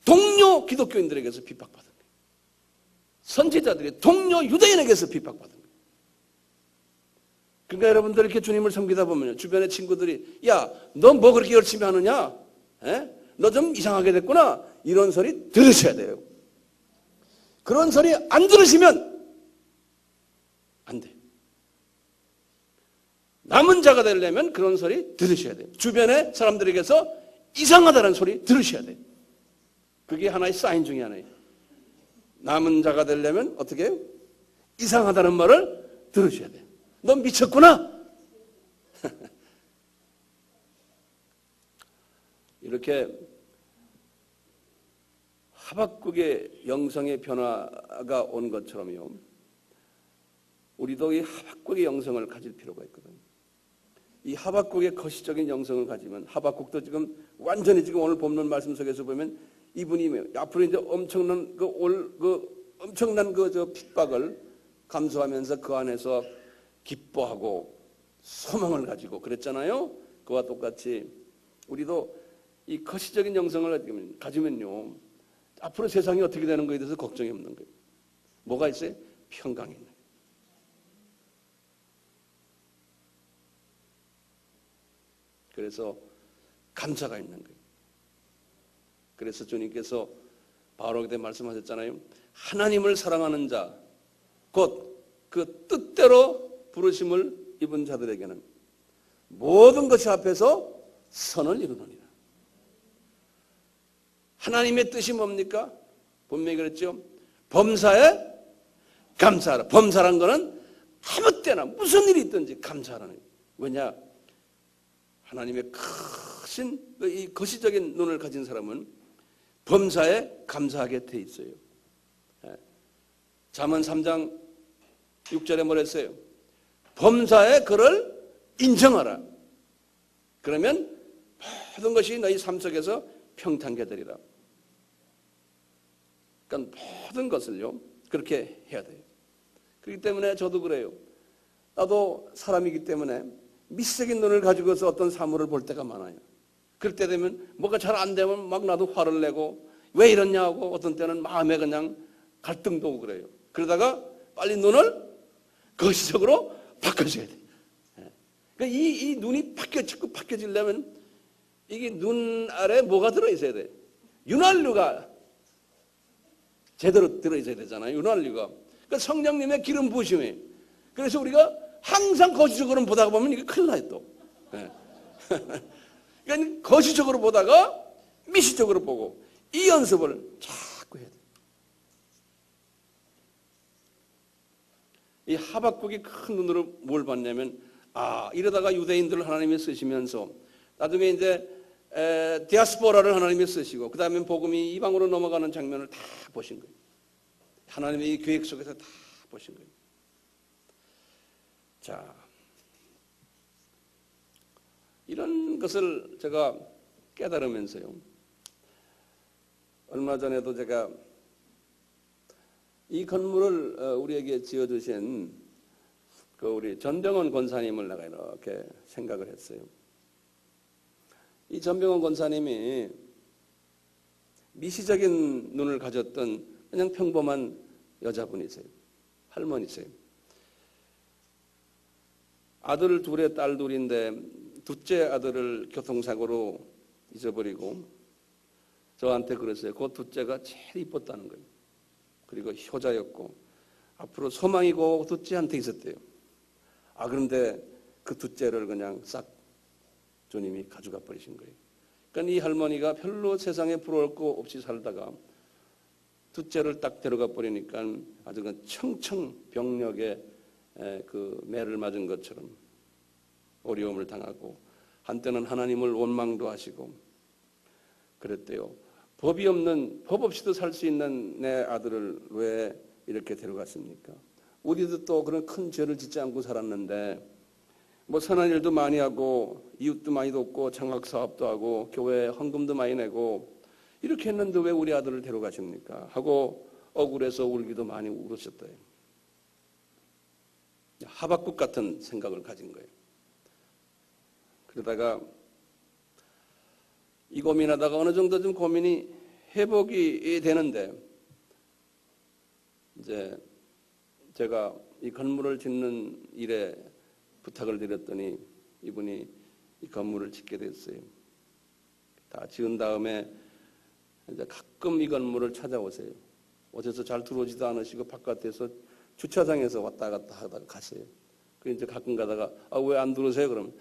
동료 기독교인들에게서 핍박받은 거예요. 선지자들이 동료 유대인에게서 핍박받은 거예요. 그러니까 여러분들 이렇게 주님을 섬기다 보면 주변의 친구들이, 야, 너 뭐 그렇게 열심히 하느냐? 너 좀 이상하게 됐구나. 이런 소리 들으셔야 돼요. 그런 소리 안 들으시면 안 돼요. 남은 자가 되려면 그런 소리 들으셔야 돼요. 주변의 사람들에게서 이상하다는 소리 들으셔야 돼요. 그게 하나의 사인 중에 하나예요. 남은 자가 되려면 어떻게 해요? 이상하다는 말을 들으셔야 돼요. 너 미쳤구나. 이렇게 하박국의 영성의 변화가 온 것처럼요, 우리도 이 하박국의 영성을 가질 필요가 있거든요. 이 하박국의 거시적인 영성을 가지면, 하박국도 지금 완전히 지금 오늘 본문 말씀 속에서 보면 이분이 앞으로 이제 엄청난 엄청난 핍박을 감수하면서 그 안에서 기뻐하고 소망을 가지고 그랬잖아요. 그와 똑같이 우리도 이 거시적인 영성을 가지면요, 앞으로 세상이 어떻게 되는 거에 대해서 걱정이 없는 거예요. 뭐가 있어요? 평강이 있는 거예요. 그래서 감사가 있는 거예요. 그래서 주님께서 바로에게 말씀하셨잖아요. 하나님을 사랑하는 자, 곧 그 뜻대로 부르심을 입은 자들에게는 모든 것이 앞에서 선을 이루느니라. 하나님의 뜻이 뭡니까? 분명히 그랬죠. 범사에 감사하라. 범사란 거는 아무 때나 무슨 일이 있든지 감사하라는 거예요. 왜냐? 하나님의 크신 이 거시적인 눈을 가진 사람은 범사에 감사하게 돼 있어요. 잠언 3장 6절에 뭐랬어요? 범사에 그를 인정하라. 그러면 모든 것이 너희 삶 속에서 평탄하게 되리라. 그러니까 모든 것을요, 그렇게 해야 돼요. 그렇기 때문에 저도 그래요. 나도 사람이기 때문에 미세적인 눈을 가지고서 어떤 사물을 볼 때가 많아요. 그럴 때 되면 뭐가 잘 안 되면 막 나도 화를 내고 왜 이러냐고, 어떤 때는 마음에 그냥 갈등도 오고 그래요. 그러다가 빨리 눈을 거시적으로 바꿔줘야 돼요. 그러니까 이 눈이 자꾸 바뀌어지려면 이게 눈 아래 뭐가 들어있어야 돼? 윤활유가 제대로 들어있어야 되잖아요. 윤활유가. 그러니까 성령님의 기름 부으심이. 그래서 우리가 항상 거시적으로 보다가 보면 이게 큰일 나요 또. 그러니까 거시적으로 보다가 미시적으로 보고 이 연습을 자꾸 해야 돼요. 이 하박국이 큰 눈으로 뭘 봤냐면, 이러다가 유대인들을 하나님이 쓰시면서 나중에 이제 디아스포라를 하나님이 쓰시고 그 다음에 복음이 이방으로 넘어가는 장면을 다 보신 거예요. 하나님의 이 계획 속에서 다 보신 거예요. 자, 이런 것을 제가 깨달으면서요, 얼마 전에도 제가 이 건물을 우리에게 지어주신 그 우리 전병헌 권사님을 내가 이렇게 생각을 했어요. 이 전병헌 권사님이 미시적인 눈을 가졌던 그냥 평범한 여자분이세요. 할머니세요. 아들 둘에 딸 둘인데 둘째 아들을 교통사고로 잊어버리고 저한테 그랬어요. 그 둘째가 제일 이뻤다는 거예요. 그리고 효자였고 앞으로 소망이고 둘째한테 있었대요. 그런데 그 둘째를 그냥 싹 주님이 가져가 버리신 거예요. 그러니까 이 할머니가 별로 세상에 부러울 거 없이 살다가 둘째를 딱 데려가 버리니까 아주 그 청청병력에 그 매를 맞은 것처럼 어려움을 당하고 한때는 하나님을 원망도 하시고 그랬대요. 법 없이도 살 수 있는 내 아들을 왜 이렇게 데려갔습니까? 우리도 또 그런 큰 죄를 짓지 않고 살았는데 뭐 선한 일도 많이 하고 이웃도 많이 돕고 장학사업도 하고 교회에 헌금도 많이 내고 이렇게 했는데 왜 우리 아들을 데려가십니까? 하고 억울해서 울기도 많이 울으셨대요. 하박국 같은 생각을 가진 거예요. 그러다가 이 고민하다가 어느 정도 좀 고민이 회복이 되는데 이제 제가 이 건물을 짓는 일에 부탁을 드렸더니 이분이 이 건물을 짓게 됐어요. 다 지은 다음에 이제 가끔 이 건물을 찾아오세요. 어디서 잘 들어오지도 않으시고 바깥에서 주차장에서 왔다 갔다 하다가 가세요. 그래서 이제 가끔 가다가 왜 안 들어오세요? 그러면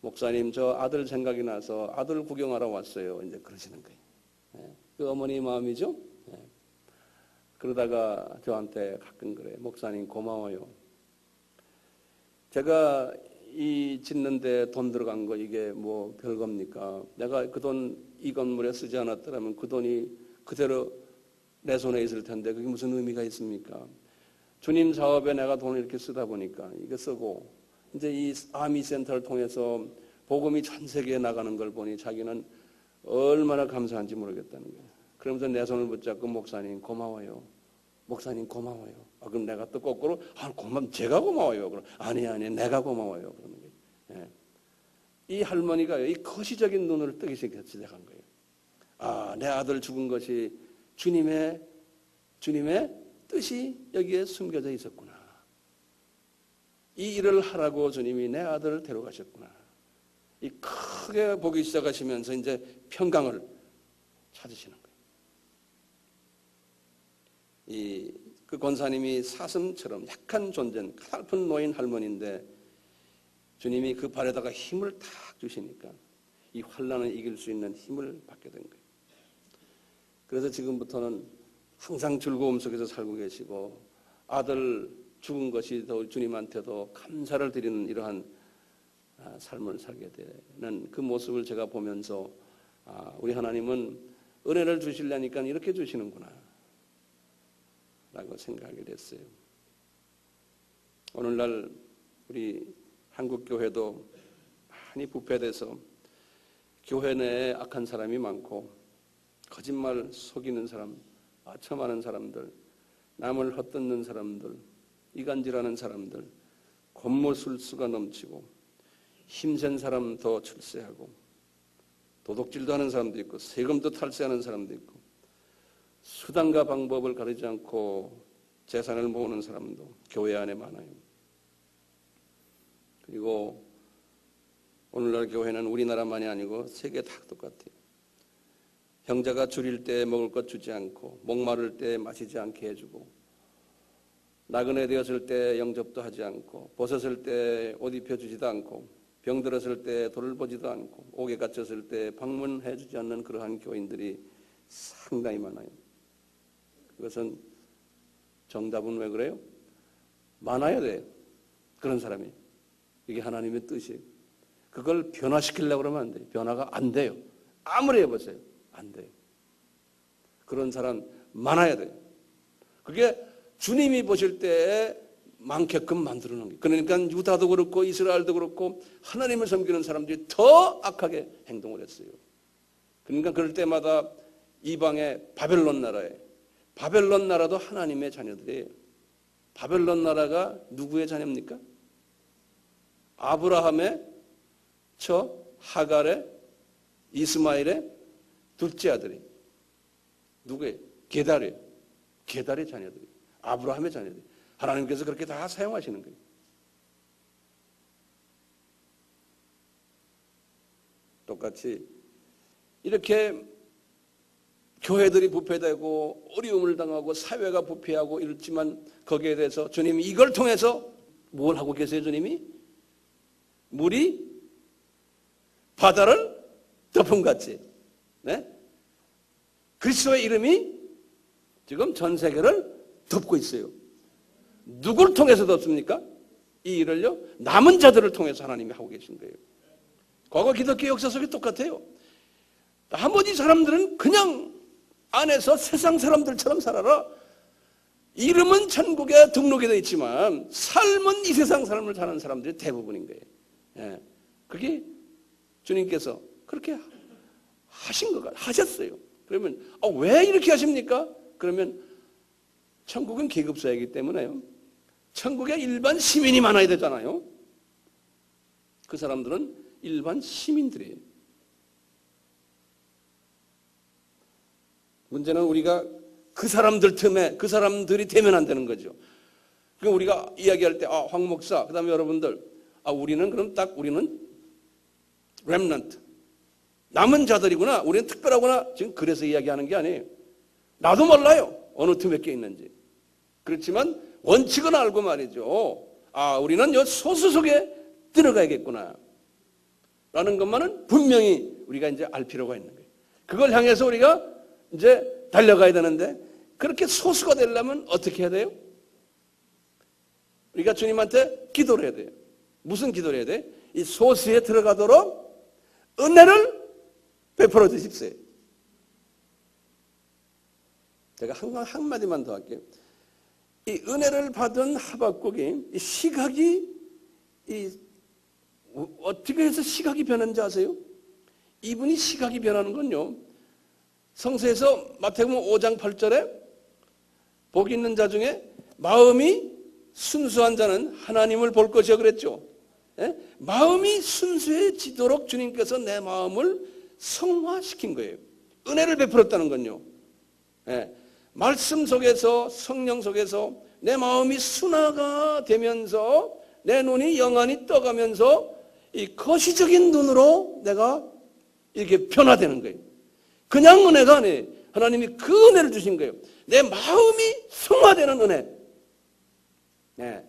목사님 저 아들 생각이 나서 아들 구경하러 왔어요. 이제 그러시는 거예요. 그 어머니 마음이죠. 그러다가 저한테 가끔 그래요. 목사님 고마워요. 제가 이 짓는데 돈 들어간 거 이게 뭐 별겁니까? 내가 그 돈 이 건물에 쓰지 않았더라면 그 돈이 그대로 내 손에 있을 텐데 그게 무슨 의미가 있습니까? 주님 사업에 내가 돈을 이렇게 쓰다 보니까 이게 쓰고 이제 이 아미센터를 통해서 복음이 전 세계에 나가는 걸 보니 자기는 얼마나 감사한지 모르겠다는 거예요. 그러면서 내 손을 붙잡고 목사님 고마워요. 목사님 고마워요. 그럼 내가 또 거꾸로 제가 고마워요. 그럼 아니 내가 고마워요. 그러는 거예요. 이 할머니가 이 거시적인 눈을 뜨기 시작한 거예요. 내 아들 죽은 것이 주님의 뜻이 여기에 숨겨져 있었구나. 이 일을 하라고 주님이 내 아들을 데려가셨구나. 이 크게 보기 시작하시면서 이제 평강을 찾으시는 거예요. 그 권사님이 사슴처럼 약한 존재는 가냘픈 노인 할머니인데 주님이 그 발에다가 힘을 탁 주시니까 이 환난을 이길 수 있는 힘을 받게 된 거예요. 그래서 지금부터는 항상 즐거움 속에서 살고 계시고 아들 죽은 것이 더 주님한테도 감사를 드리는 이러한 삶을 살게 되는 그 모습을 제가 보면서 우리 하나님은 은혜를 주시려니까 이렇게 주시는구나 라고 생각이 됐어요. 오늘날 우리 한국교회도 많이 부패돼서 교회 내에 악한 사람이 많고 거짓말 속이는 사람, 아첨하는 사람들, 남을 헛뜯는 사람들, 이간질하는 사람들, 곤모술수가 넘치고 힘센 사람 더 출세하고 도둑질도 하는 사람도 있고 세금도 탈세하는 사람도 있고 수단과 방법을 가리지 않고 재산을 모으는 사람도 교회 안에 많아요. 그리고 오늘날 교회는 우리나라만이 아니고 세계 다 똑같아요. 형제가 줄일 때 먹을 것 주지 않고 목마를 때 마시지 않게 해주고 나그네 되었을 때 영접도 하지 않고 벗었을 때 옷 입혀주지도 않고 병들었을 때 돌보지도 않고 옥에 갇혔을 때 방문해주지 않는 그러한 교인들이 상당히 많아요. 그것은 정답은 왜 그래요? 많아야 돼요. 그런 사람이. 이게 하나님의 뜻이에요. 그걸 변화시키려고 그러면 안 돼요. 변화가 안 돼요. 아무리 해보세요. 안 돼요. 그런 사람 많아야 돼요. 그게 주님이 보실 때에 많게끔 만들어 놓은 거예요. 그러니까 유다도 그렇고 이스라엘도 그렇고 하나님을 섬기는 사람들이 더 악하게 행동을 했어요. 그러니까 그럴 때마다 이방의 바벨론 나라에 바벨론 나라도 하나님의 자녀들이에요. 바벨론 나라가 누구의 자녀입니까? 아브라함의 처 하갈의 이스마엘의 둘째 아들이 누구예요? 게달이에요. 게달의 자녀들이 아브라함의 자녀들이 하나님께서 그렇게 다 사용하시는 거예요. 똑같이 이렇게 교회들이 부패되고 어려움을 당하고 사회가 부패하고 이렇지만 거기에 대해서 주님이 이걸 통해서 뭘 하고 계세요? 주님이 물이 바다를 덮음같이, 네? 그리스도의 이름이 지금 전 세계를 덮고 있어요. 누굴 통해서 덮습니까? 이 일을요, 남은 자들을 통해서 하나님이 하고 계신 거예요. 과거 기독교 역사 속에 똑같아요. 나머지 사람들은 그냥 안에서 세상 사람들처럼 살아라. 이름은 천국에 등록이 되어 있지만 삶은 이 세상 삶을 사는 사람들이 대부분인 거예요. 예. 그게 주님께서 그렇게 하신 거가 하셨어요. 그러면 왜 이렇게 하십니까? 그러면 천국은 계급사이기 때문에요. 천국에 일반 시민이 많아야 되잖아요. 그 사람들은 일반 시민들이에요. 문제는 우리가 그 사람들 틈에 그 사람들이 되면 안 되는 거죠. 그럼 우리가 이야기할 때 황 목사, 그 다음에 여러분들 우리는 그럼 딱 우리는 렘넌트 남은 자들이구나, 우리는 특별하구나, 지금 그래서 이야기하는 게 아니에요. 나도 몰라요 어느 틈에 껴 있는지. 그렇지만 원칙은 알고 말이죠. 우리는 요 소수 속에 들어가야겠구나 라는 것만은 분명히 우리가 이제 알 필요가 있는 거예요. 그걸 향해서 우리가 이제 달려가야 되는데, 그렇게 소수가 되려면 어떻게 해야 돼요? 우리가 주님한테 기도를 해야 돼요. 무슨 기도를 해야 돼? 이 소수에 들어가도록 은혜를 베풀어 주십시오. 제가 한마디만 더 할게요. 이 은혜를 받은 하박국이 이 시각이 어떻게 해서 시각이 변한지 아세요? 이분이 시각이 변하는 건요, 성서에서 마태복음 5장 8절에 복 있는 자 중에 마음이 순수한 자는 하나님을 볼 것이요 그랬죠. 예? 마음이 순수해지도록 주님께서 내 마음을 성화시킨 거예요. 은혜를 베풀었다는 건요. 예. 말씀 속에서, 성령 속에서 내 마음이 순화가 되면서 내 눈이 영안이 떠가면서 이 거시적인 눈으로 내가 이렇게 변화되는 거예요. 그냥 은혜가 아니에요. 하나님이 그 은혜를 주신 거예요. 내 마음이 성화되는 은혜. 네.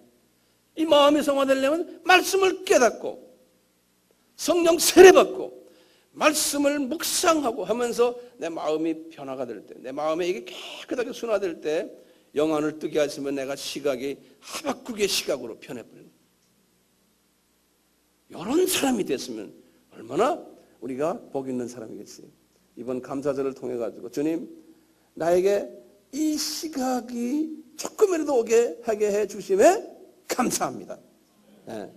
이 마음이 성화되려면 말씀을 깨닫고 성령 세례받고 말씀을 묵상하고 하면서 내 마음이 변화가 될 때, 내 마음에 이게 깨끗하게 순화될 때 영안을 뜨게 하시면 내가 시각이 하박국의 시각으로 변해버려요. 이런 사람이 됐으면 얼마나 우리가 복 있는 사람이겠어요. 이번 감사절을 통해 가지고 주님, 나에게 이 시각이 조금이라도 오게 하게 해 주심에 감사합니다. 예.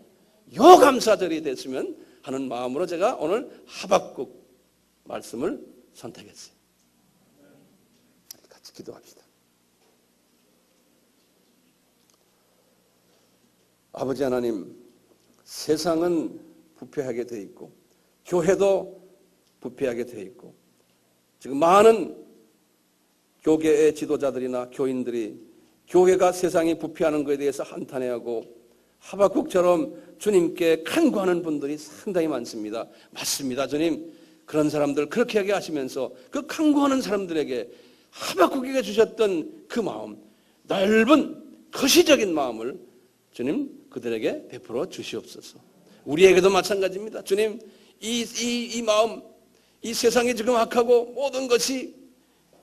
요 감사절이 됐으면 하는 마음으로 제가 오늘 하박국 말씀을 선택했어요. 같이 기도합시다. 아버지 하나님, 세상은 부패하게 돼 있고 교회도 부패하게 돼 있고 지금 많은 교계의 지도자들이나 교인들이 교회가 세상이 부패하는 것에 대해서 한탄해하고 하박국처럼 주님께 간구하는 분들이 상당히 많습니다. 맞습니다. 주님, 그런 사람들 그렇게 하게 하시면서 그 간구하는 사람들에게 하박국에게 주셨던 그 마음, 넓은 거시적인 마음을 주님 그들에게 베풀어 주시옵소서. 우리에게도 마찬가지입니다. 주님, 이 마음, 이 세상이 지금 악하고 모든 것이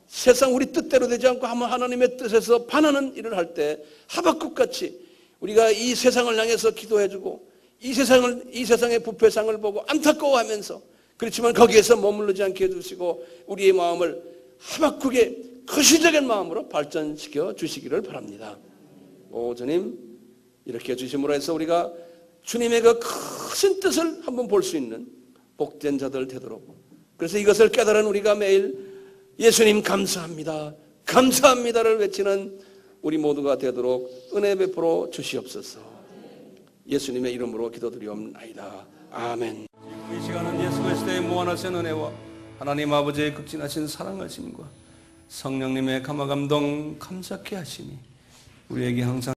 세상 우리 뜻대로 되지 않고 하나님의 뜻에서 반하는 일을 할 때 하박국같이 우리가 이 세상을 향해서 기도해주고 이 세상의 부패상을 보고 안타까워하면서, 그렇지만 거기에서 머무르지 않게 해주시고 우리의 마음을 하박국의 거시적인 마음으로 발전시켜 주시기를 바랍니다. 오 주님, 이렇게 해주심으로 해서 우리가 주님의 그 크신 뜻을 한번 볼 수 있는 복된 자들 되도록, 그래서 이것을 깨달은 우리가 매일 예수님 감사합니다, 감사합니다를 외치는 우리 모두가 되도록 은혜 베풀어 주시옵소서. 예수님의 이름으로 기도드리옵나이다. 아멘. 지금 이 시간은 예수 그리스도의 무한하신 은혜와 하나님 아버지의 극진하신 사랑하심과 성령님의 감화 감동 감사케 하심이 우리에게 항상